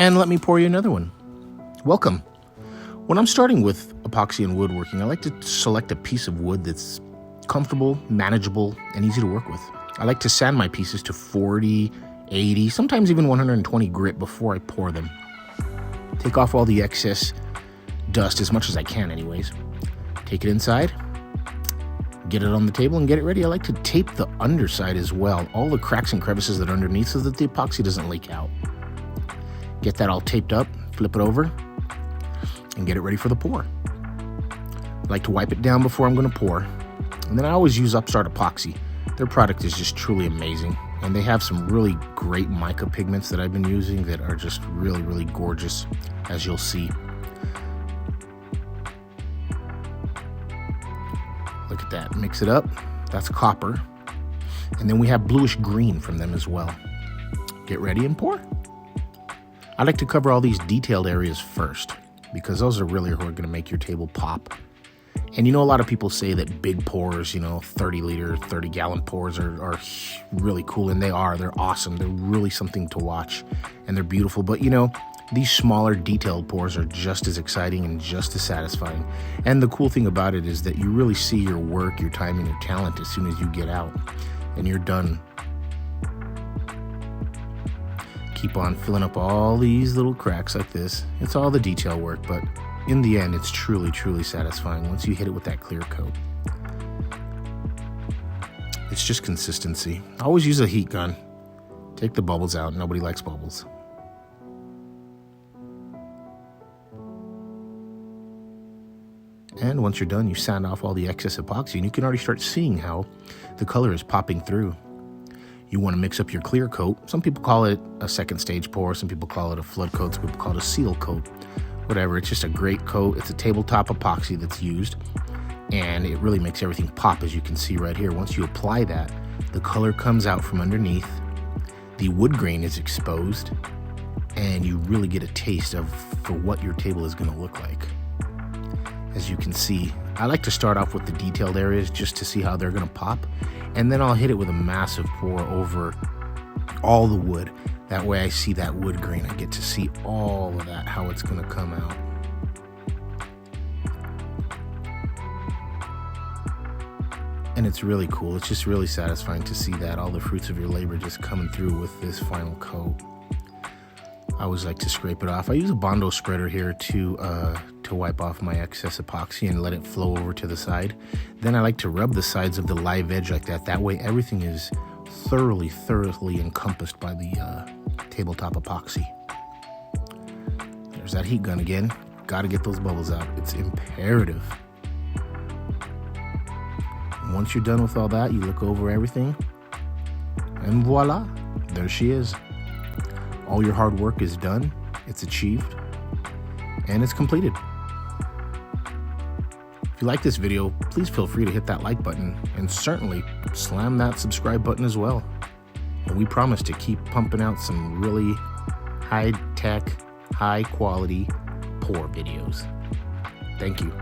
And let me pour you another one. Welcome. When I'm starting with epoxy and woodworking, I like to select a piece of wood that's comfortable, manageable, and easy to work with. I like to sand my pieces to 40, 80, sometimes even 120 grit before I pour them. Take off all the excess dust as much as I can anyways. Take it inside, get it on the table and get it ready. I like to tape the underside as well, all the cracks and crevices that are underneath so that the epoxy doesn't leak out. Get that all taped up, flip it over, and get it ready for the pour. I like to wipe it down before I'm going to pour. And then I always use Upstart Epoxy. Their product is just truly amazing. And they have some really great mica pigments that I've been using that are just really, really gorgeous, as you'll see. Look at that, mix it up. That's copper. And then we have bluish green from them as well. Get ready and pour. I like to cover all these detailed areas first because those are really who are gonna make your table pop. And a lot of people say that big pours, 30 liter, 30 gallon pours are really cool, and they're awesome. They're really something to watch, and they're beautiful. But these smaller detailed pours are just as exciting and just as satisfying. And the cool thing about it is that you really see your work, your time, and your talent as soon as you get out and you're done. Keep on filling up all these little cracks like this. It's all the detail work, but in the end, it's truly, truly satisfying once you hit it with that clear coat. It's just consistency. I always use a heat gun. Take the bubbles out. Nobody likes bubbles. And once you're done, you sand off all the excess epoxy, and you can already start seeing how the color is popping through. You want to mix up your clear coat. Some people call it a second stage pour. Some people call it a flood coat. Some people call it a seal coat. Whatever, it's just a great coat. It's a tabletop epoxy that's used, and it really makes everything pop, as you can see right here. Once you apply that, the color comes out from underneath, the wood grain is exposed, and you really get a taste for what your table is going to look like. As you can see, I like to start off with the detailed areas just to see how they're going to pop, and then I'll hit it with a massive pour over all the wood. That way I see that wood grain. I get to see all of that, how it's going to come out. And it's really cool. It's just really satisfying to see that, all the fruits of your labor just coming through with this final coat. I always like to scrape it off. I use a Bondo spreader here to wipe off my excess epoxy and let it flow over to the side. Then I like to rub the sides of the live edge like that. That way everything is thoroughly encompassed by the tabletop epoxy. There's that heat gun again. Got to get those bubbles out. It's imperative. And once you're done with all that, you look over everything, and voila, there she is. All your hard work is done. It's achieved, and it's completed. If you like this video, please feel free to hit that like button, and certainly slam that subscribe button as well. And we promise to keep pumping out some really high-tech, high-quality pour videos. Thank you.